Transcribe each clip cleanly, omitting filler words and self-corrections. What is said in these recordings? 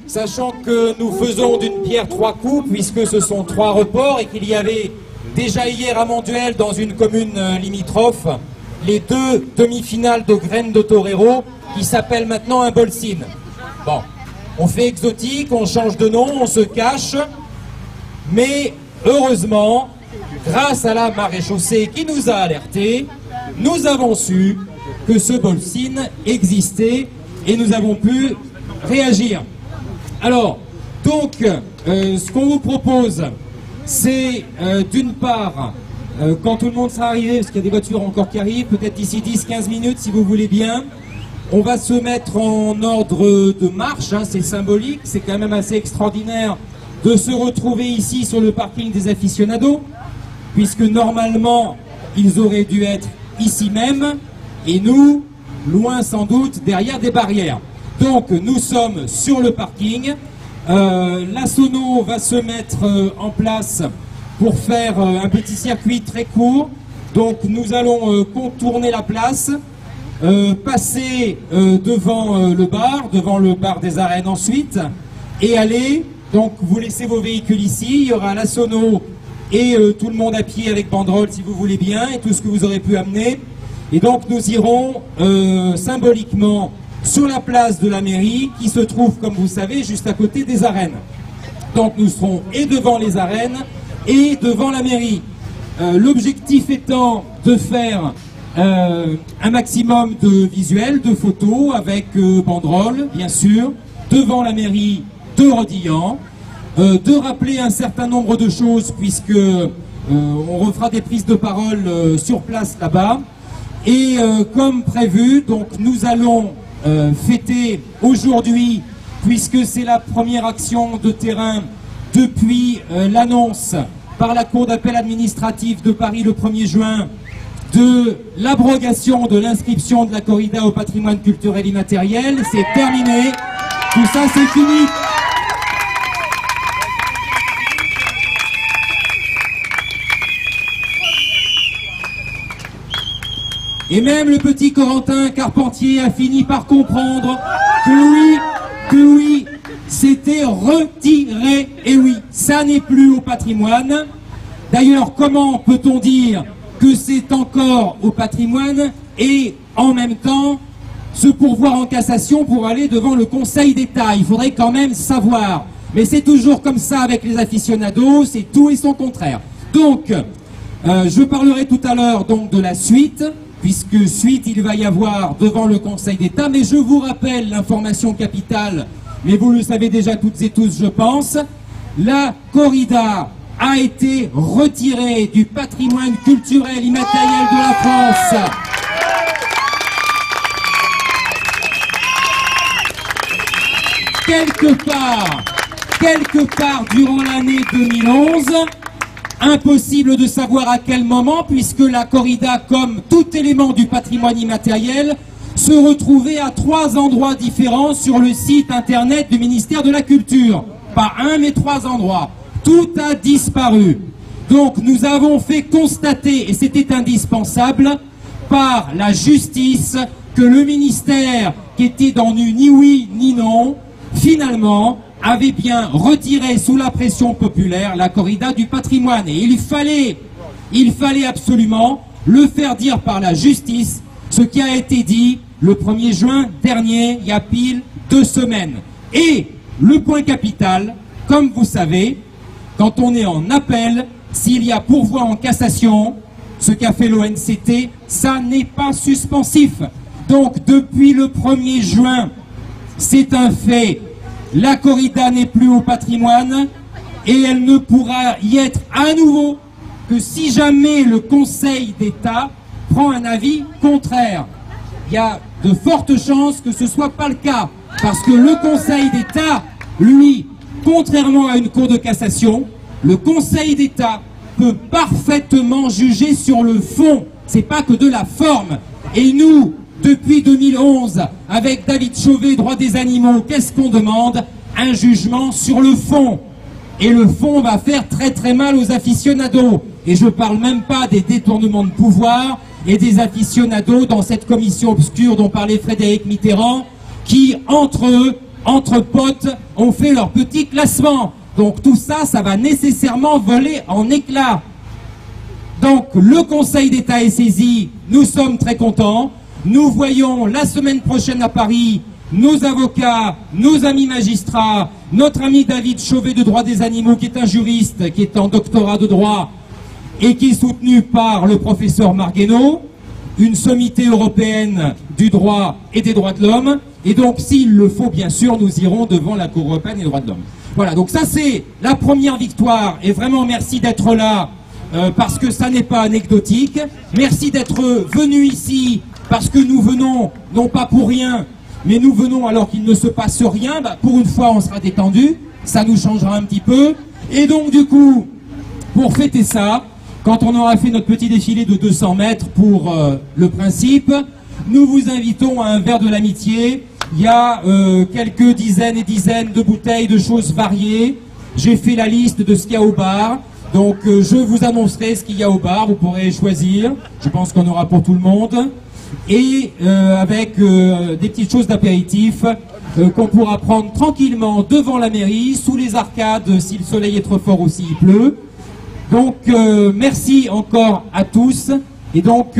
sachant que nous faisons d'une pierre trois coups, puisque ce sont 3 reports et qu'il y avait déjà hier à Monduel, dans une commune limitrophe, les 2 demi-finales de Graines de Torero, qui s'appellent maintenant un Bolsin. Bon, on fait exotique, on change de nom, on se cache, mais heureusement, grâce à la maréchaussée qui nous a alertés, nous avons su que ce Bolsin existait et nous avons pu réagir. Alors, donc, ce qu'on vous propose, c'est d'une part, quand tout le monde sera arrivé, parce qu'il y a des voitures encore qui arrivent, peut-être d'ici 10-15 minutes si vous voulez bien, on va se mettre en ordre de marche, hein, c'est symbolique, c'est quand même assez extraordinaire de se retrouver ici sur le parking des aficionados, puisque normalement, ils auraient dû être ici même, et nous, loin sans doute, derrière des barrières. Donc, nous sommes sur le parking. La sono va se mettre en place pour faire un petit circuit très court. Donc, nous allons contourner la place, passer devant le bar des arènes ensuite, et aller. Donc, vous laissez vos véhicules ici. Il y aura la sono et tout le monde à pied avec banderole, si vous voulez bien, et tout ce que vous aurez pu amener. Et donc, nous irons symboliquement sur la place de la mairie, qui se trouve, comme vous savez, juste à côté des arènes. Donc nous serons et devant les arènes et devant la mairie. L'objectif étant de faire un maximum de visuels, de photos, avec banderoles, bien sûr, devant la mairie de Rodilhan, de rappeler un certain nombre de choses, puisque on refera des prises de parole sur place là-bas. Et comme prévu, donc nous allons fêter aujourd'hui, puisque c'est la première action de terrain depuis l'annonce par la Cour d'appel administrative de Paris le 1er juin de l'abrogation de l'inscription de la corrida au patrimoine culturel immatériel. C'est terminé, tout ça c'est fini. Et même le petit Corentin Carpentier a fini par comprendre que oui, c'était retiré. Et oui, ça n'est plus au patrimoine. D'ailleurs, comment peut-on dire que c'est encore au patrimoine et en même temps se pourvoir en cassation pour aller devant le Conseil d'État? Il faudrait quand même savoir. Mais c'est toujours comme ça avec les aficionados, c'est tout et son contraire. Donc, je parlerai tout à l'heure donc de la suite, puisque suite il va y avoir devant le Conseil d'État, mais je vous rappelle l'information capitale, mais vous le savez déjà toutes et tous je pense, la corrida a été retirée du patrimoine culturel immatériel de la France. Quelque part durant l'année 2011, impossible de savoir à quel moment, puisque la corrida, comme tout élément du patrimoine immatériel, se retrouvait à 3 endroits différents sur le site internet du ministère de la Culture. Pas un, mais 3 endroits. Tout a disparu. Donc nous avons fait constater, et c'était indispensable, par la justice, que le ministère, qui était dans du ni oui ni non, finalement avait bien retiré sous la pression populaire la corrida du patrimoine. Et il fallait absolument le faire dire par la justice, ce qui a été dit le 1er juin dernier, il y a pile 2 semaines. Et le point capital, comme vous savez, quand on est en appel, s'il y a pourvoi en cassation, ce qu'a fait l'ONCT, ça n'est pas suspensif. Donc depuis le 1er juin, c'est un fait, la corrida n'est plus au patrimoine et elle ne pourra y être à nouveau que si jamais le Conseil d'État prend un avis contraire. Il y a de fortes chances que ce ne soit pas le cas, parce que le Conseil d'État, lui, contrairement à une cour de cassation, le Conseil d'État peut parfaitement juger sur le fond, c'est pas que de la forme. Et nous, depuis 2011, avec David Chauvet, droit des animaux, qu'est-ce qu'on demande? Un jugement sur le fond. Et le fond va faire très très mal aux aficionados. Et je parle même pas des détournements de pouvoir et des aficionados dans cette commission obscure dont parlait Frédéric Mitterrand, qui, entre eux, entre potes, ont fait leur petit classement. Donc tout ça, ça va nécessairement voler en éclats. Donc le Conseil d'État est saisi, nous sommes très contents. Nous voyons la semaine prochaine à Paris nos avocats, nos amis magistrats, notre ami David Chauvet de droit des animaux qui est un juriste, qui est en doctorat de droit et qui est soutenu par le professeur Marguenot, une sommité européenne du droit et des droits de l'homme. Et donc s'il le faut, bien sûr, nous irons devant la Cour européenne des droits de l'homme. Voilà, donc ça c'est la première victoire et vraiment merci d'être là parce que ça n'est pas anecdotique. Merci d'être venu ici parce que nous venons, non pas pour rien, mais nous venons alors qu'il ne se passe rien. Bah, pour une fois on sera détendu, ça nous changera un petit peu. Et donc du coup, pour fêter ça, quand on aura fait notre petit défilé de 200 mètres pour le principe, nous vous invitons à un verre de l'amitié. Il y a quelques dizaines et dizaines de bouteilles de choses variées. J'ai fait la liste de ce qu'il y a au bar. Donc je vous annoncerai ce qu'il y a au bar, vous pourrez choisir. Je pense qu'on aura pour tout le monde. Et avec des petites choses d'apéritif qu'on pourra prendre tranquillement devant la mairie, sous les arcades, si le soleil est trop fort ou s'il pleut. Donc merci encore à tous. Et donc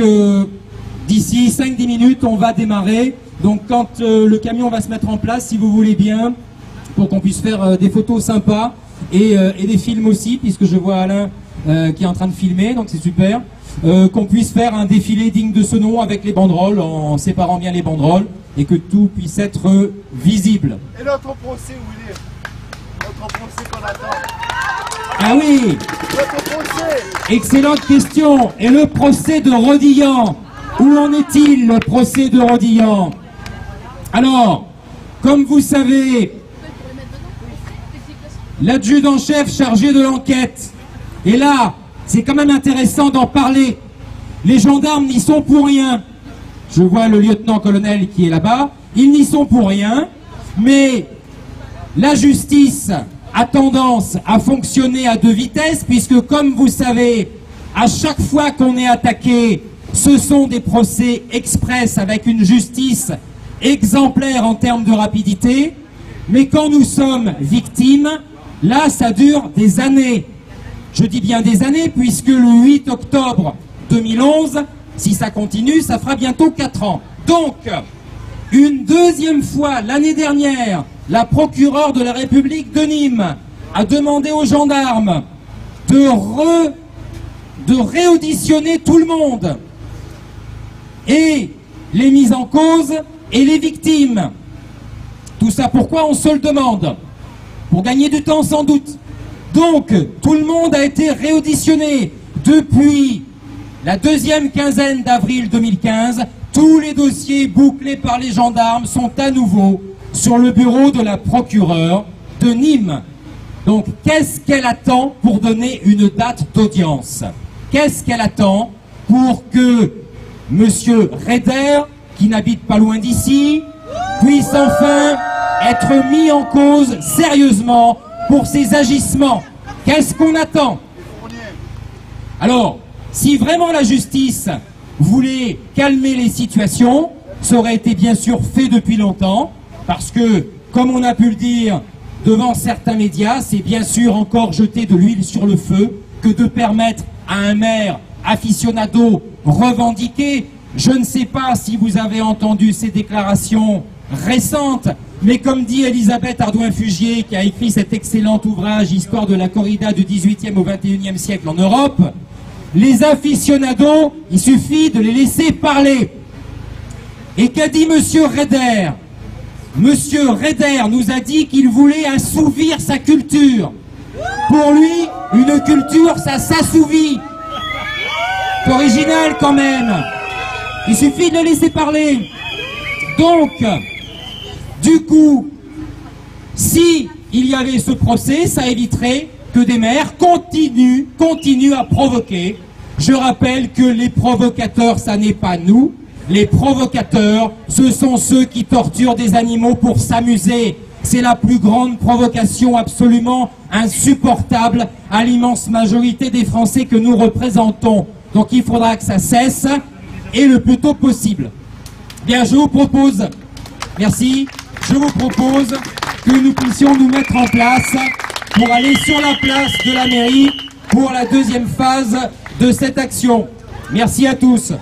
d'ici 5-10 minutes, on va démarrer. Donc quand le camion va se mettre en place, si vous voulez bien, pour qu'on puisse faire des photos sympas et des films aussi, puisque je vois Alain qui est en train de filmer, donc c'est super. Qu'on puisse faire un défilé digne de ce nom avec les banderoles, en séparant bien les banderoles, et que tout puisse être visible. Et notre procès, où il est? Notre procès qu'on attend. Ah oui! Notre procès! Excellente question. Et le procès de Rodillan? Où en est-il, le procès de Rodillan? Alors, comme vous savez, l'adjudant-chef chargé de l'enquête est là. C'est quand même intéressant d'en parler. Les gendarmes n'y sont pour rien. Je vois le lieutenant-colonel qui est là-bas. Ils n'y sont pour rien. Mais la justice a tendance à fonctionner à deux vitesses, puisque comme vous savez, à chaque fois qu'on est attaqué, ce sont des procès express avec une justice exemplaire en termes de rapidité. Mais quand nous sommes victimes, là, ça dure des années. Je dis bien des années, puisque le 8 octobre 2011, si ça continue, ça fera bientôt 4 ans. Donc, une deuxième fois, l'année dernière, la procureure de la République de Nîmes a demandé aux gendarmes de réauditionner tout le monde, et les mises en cause et les victimes. Tout ça pourquoi? On se le demande. Pour gagner du temps sans doute. Donc, tout le monde a été réauditionné. Depuis la deuxième quinzaine d'avril 2015, tous les dossiers bouclés par les gendarmes sont à nouveau sur le bureau de la procureure de Nîmes. Donc, qu'est-ce qu'elle attend pour donner une date d'audience? Qu'est-ce qu'elle attend pour que Monsieur Reder, qui n'habite pas loin d'ici, puisse enfin être mis en cause sérieusement pour ses agissements? Qu'est-ce qu'on attend? Alors, si vraiment la justice voulait calmer les situations, ça aurait été bien sûr fait depuis longtemps, parce que, comme on a pu le dire devant certains médias, c'est bien sûr encore jeter de l'huile sur le feu que de permettre à un maire aficionado revendiqué. Je ne sais pas si vous avez entendu ces déclarations récentes, mais comme dit Elisabeth Ardouin-Fugier, qui a écrit cet excellent ouvrage « Histoire de la corrida du XVIIIe au XXIe siècle en Europe », les aficionados, il suffit de les laisser parler. Et qu'a dit Monsieur Reder? Monsieur Reder nous a dit qu'il voulait assouvir sa culture. Pour lui, une culture, ça s'assouvit. C'est original quand même. Il suffit de le laisser parler. Donc, du coup, si il y avait ce procès, ça éviterait que des maires continuent à provoquer. Je rappelle que les provocateurs, ça n'est pas nous. Les provocateurs, ce sont ceux qui torturent des animaux pour s'amuser. C'est la plus grande provocation absolument insupportable à l'immense majorité des Français que nous représentons. Donc il faudra que ça cesse, et le plus tôt possible. Bien, je vous propose, merci, je vous propose que nous puissions nous mettre en place pour aller sur la place de la mairie pour la deuxième phase de cette action. Merci à tous.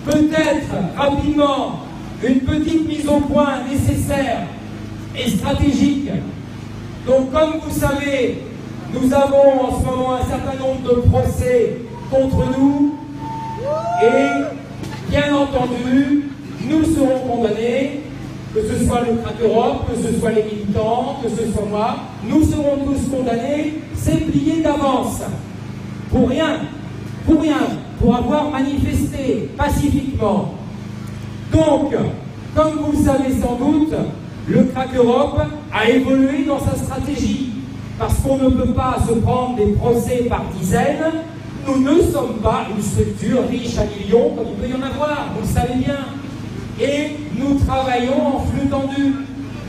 Peut-être rapidement une petite mise au point nécessaire et stratégique. Donc comme vous savez, nous avons en ce moment un certain nombre de procès contre nous et bien entendu, nous serons condamnés, que ce soit le Crack Europe, que ce soit les militants, que ce soit moi, nous serons tous condamnés, c'est plié d'avance. Pour rien, pour avoir manifesté pacifiquement. Donc, comme vous le savez sans doute, le Crack Europe a évolué dans sa stratégie. Parce qu'on ne peut pas se prendre des procès par dizaines, nous ne sommes pas une structure riche à millions comme il peut y en avoir, vous le savez bien. Et nous travaillons en flux tendu.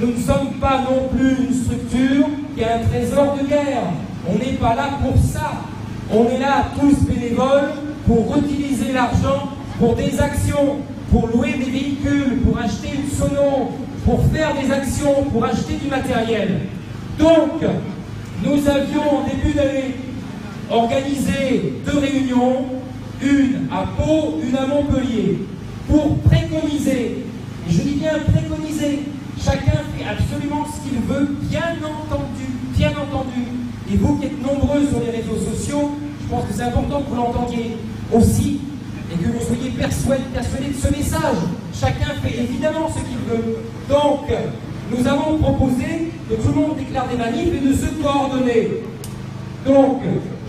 Nous ne sommes pas non plus une structure qui a un trésor de guerre. On n'est pas là pour ça. On est là tous bénévoles pour utiliser l'argent pour des actions, pour louer des véhicules, pour acheter une sono, pour faire des actions, pour acheter du matériel. Donc, nous avions en début d'année organisé 2 réunions, une à Pau, une à Montpellier, pour préconiser, et je dis bien préconiser, chacun fait absolument ce qu'il veut, bien entendu, et vous qui êtes nombreux sur les réseaux sociaux, je pense que c'est important que vous l'entendiez aussi, et que vous soyez persuadés de ce message. Chacun fait évidemment ce qu'il veut. Donc, nous avons proposé que tout le monde déclare des manifs et de se coordonner. Donc,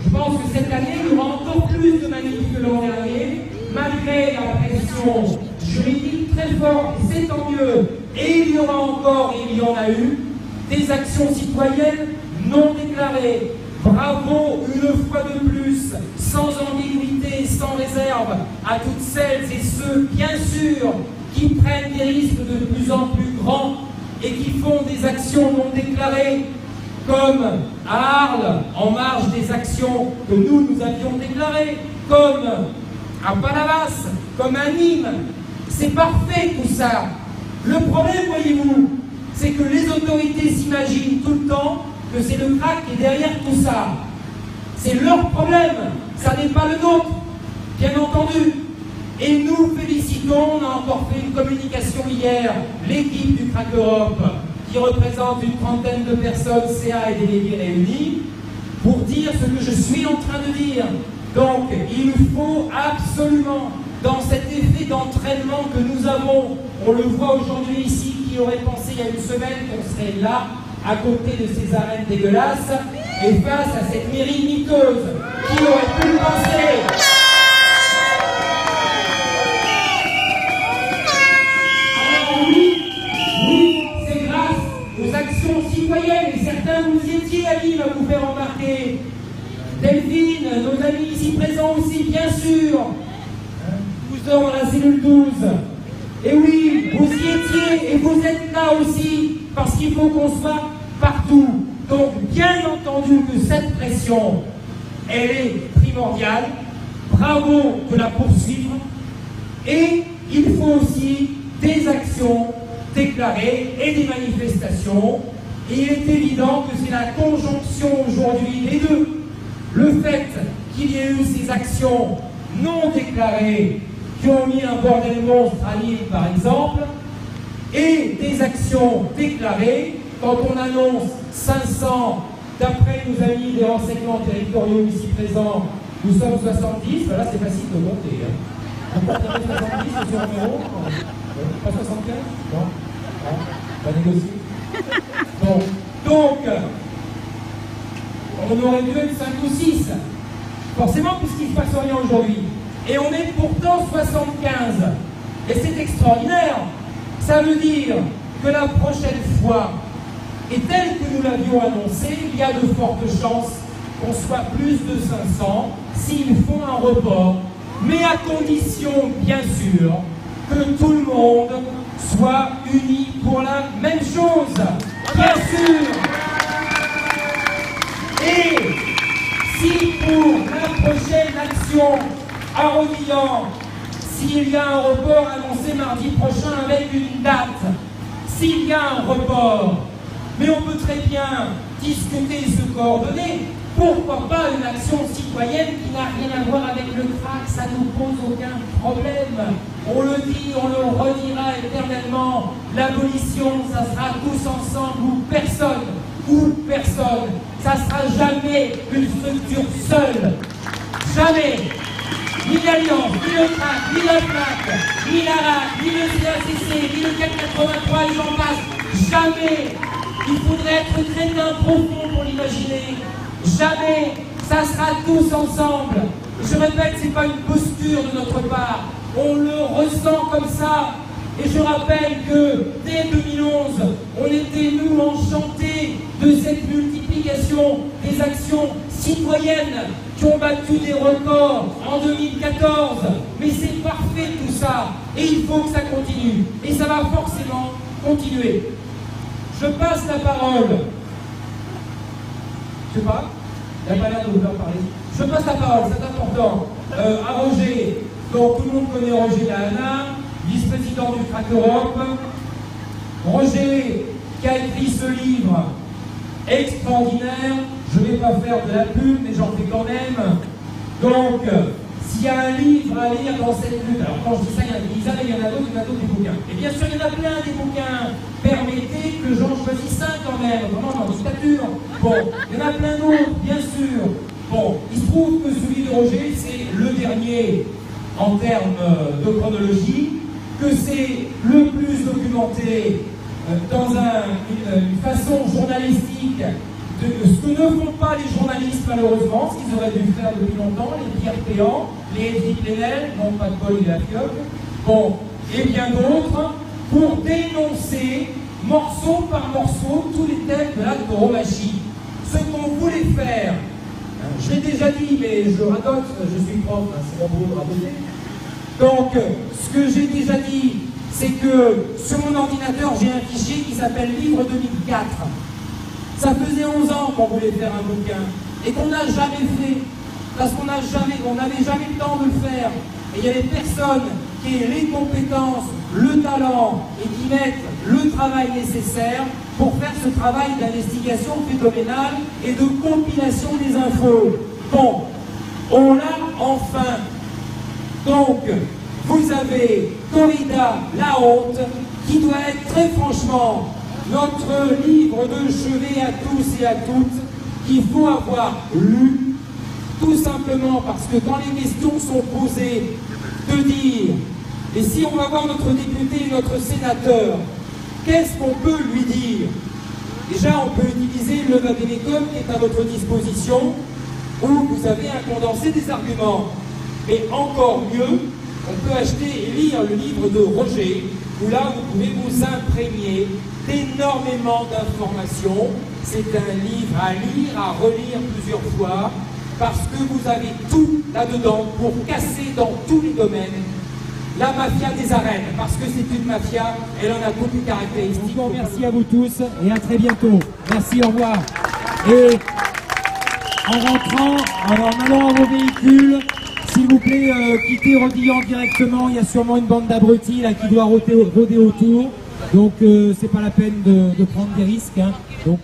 je pense que cette année, il y aura encore plus de manifs que l'an dernier, malgré la pression juridique très forte, et c'est tant mieux. Et il y aura encore, et il y en a eu, des actions citoyennes non déclarées. Bravo une fois de plus, sans ambiguïté, sans réserve, à toutes celles et ceux, bien sûr, qui prennent des risques de plus en plus grands et qui font des actions non déclarées, comme à Arles, en marge des actions que nous avions déclarées, comme à Palavas, comme à Nîmes. C'est parfait tout ça. Le problème, voyez-vous, c'est que les autorités s'imaginent tout le temps que c'est le crack qui est derrière tout ça. C'est leur problème, ça n'est pas le nôtre, bien entendu. Et nous félicitons, on a encore fait une communication hier, l'équipe du Crack Europe, qui représente une trentaine de personnes, CA et délégués réunis, pour dire ce que je suis en train de dire. Donc, il faut absolument, dans cet effet d'entraînement que nous avons, on le voit aujourd'hui ici, qui aurait pensé il y a une semaine qu'on serait là, à côté de ces arènes dégueulasses, et face à cette mairie miteuse, qui aurait pu le penser? Alors oui, c'est grâce aux actions citoyennes, et certains vous y étiez à Nîmes à vous faire embarquer. Delphine, nos amis ici présents aussi, bien sûr, vous dans la cellule 12. Et oui, vous y étiez, et vous êtes là aussi, parce qu'il faut qu'on soit partout. Donc, bien entendu que cette pression, elle est primordiale. Bravo de la poursuivre. Et il faut aussi des actions déclarées et des manifestations. Et il est évident que c'est la conjonction aujourd'hui des deux. Le fait qu'il y ait eu ces actions non déclarées qui ont mis un bordel monstre à Nîmes, par exemple, et des actions déclarées. Quand on annonce 500, d'après nos amis des renseignements territoriaux ici présents, nous sommes 70, ben là c'est facile de monter. Hein. On compte 70 sur un numéro, pas 75 non, pas négocier. Bon. Donc, on aurait dû être 5 ou 6, forcément puisqu'il ne se passe rien aujourd'hui. Et on est pourtant 75. Et c'est extraordinaire. Ça veut dire que la prochaine fois, et tel que nous l'avions annoncé, il y a de fortes chances qu'on soit plus de 500 s'ils font un report, mais à condition, bien sûr, que tout le monde soit uni pour la même chose. Bien sûr. Et si pour la prochaine action à Rodilhan, s'il y a un report annoncé mardi prochain avec une date, s'il y a un report, mais on peut très bien discuter et se coordonner. Pourquoi pas une action citoyenne qui n'a rien à voir avec le crack? Ça ne nous pose aucun problème. On le dit, on le redira éternellement, l'abolition, ça sera tous ensemble ou personne. Ça sera jamais une structure seule. Jamais. Ni l'Alliance, ni le TRAC, ni le FNAC, ni l'ARAC, ni le CACC, ni le 483, et j'en passe. Jamais. Il faudrait être crétin profond pour l'imaginer. Jamais. Ça sera tous ensemble. Je répète, ce n'est pas une posture de notre part. On le ressent comme ça. Et je rappelle que dès 2011, on était, nous, enchantés de cette multiplication des actions citoyennes qui ont battu des records en 2014. Mais c'est parfait tout ça. Et il faut que ça continue. Et ça va forcément continuer. Je passe la parole. Je sais pas. Il n'y a pas l'air de vouloir parler. Je passe la parole, c'est important, à Roger. Donc tout le monde connaît Roger Lahana, vice-président du TRAC Europe. Roger qui a écrit ce livre extraordinaire. Je ne vais pas faire de la pub, mais j'en fais quand même. Donc, s'il y a un livre à lire dans cette lutte, alors quand je dis ça, il y en a d'autres, des bouquins. Et bien sûr, il y en a plein des bouquins. Permettez que j'en choisisse un quand même, vraiment dans dictature. Bon, il y en a plein d'autres, bien sûr. Bon, il se trouve que celui de Roger, c'est le dernier en termes de chronologie, que c'est le plus documenté dans une façon journalistique de ce que ne font pas les journalistes malheureusement, ce qu'ils auraient dû faire depuis longtemps, les Pierre Péan, les Edith Plenel, non pas de Paul et la Fioc, bon, et bien d'autres, pour dénoncer morceau par morceau tous les thèmes de la tauromachie. Ce qu'on voulait faire, je l'ai déjà dit, mais je radote, je suis prof, c'est mon boulot de radoter. Donc, ce que j'ai déjà dit, c'est que sur mon ordinateur, j'ai un fichier qui s'appelle Livre 2004. Ça faisait 11 ans qu'on voulait faire un bouquin et qu'on n'a jamais fait, parce qu'on n'avait jamais le temps de le faire. Et il y avait personne qui ait les compétences, le talent et qui mette le travail nécessaire pour faire ce travail d'investigation phénoménale et de compilation des infos. Bon, on l'a enfin. Donc, vous avez Corrida, La Honte, qui doit être très franchement notre livre de chevet à tous et à toutes, qu'il faut avoir lu, tout simplement parce que quand les questions sont posées, de dire, et si on va voir notre député et notre sénateur, qu'est-ce qu'on peut lui dire? Déjà, on peut utiliser le Vademecum qui est à votre disposition, où vous avez un condensé des arguments. Mais encore mieux, on peut acheter et lire le livre de Roger, où là, vous pouvez vous imprégner d'énormément d'informations. C'est un livre à lire, à relire plusieurs fois, parce que vous avez tout là-dedans pour casser dans tous les domaines la mafia des arènes, parce que c'est une mafia, elle en a toutes les caractéristiques. Bon, merci à vous tous et à très bientôt. Merci, au revoir. Et en rentrant, en allant à vos véhicules, s'il vous plaît, quittez Rodillan directement, il y a sûrement une bande d'abrutis là qui doit rôder autour, donc c'est pas la peine de prendre des risques. Hein. Donc,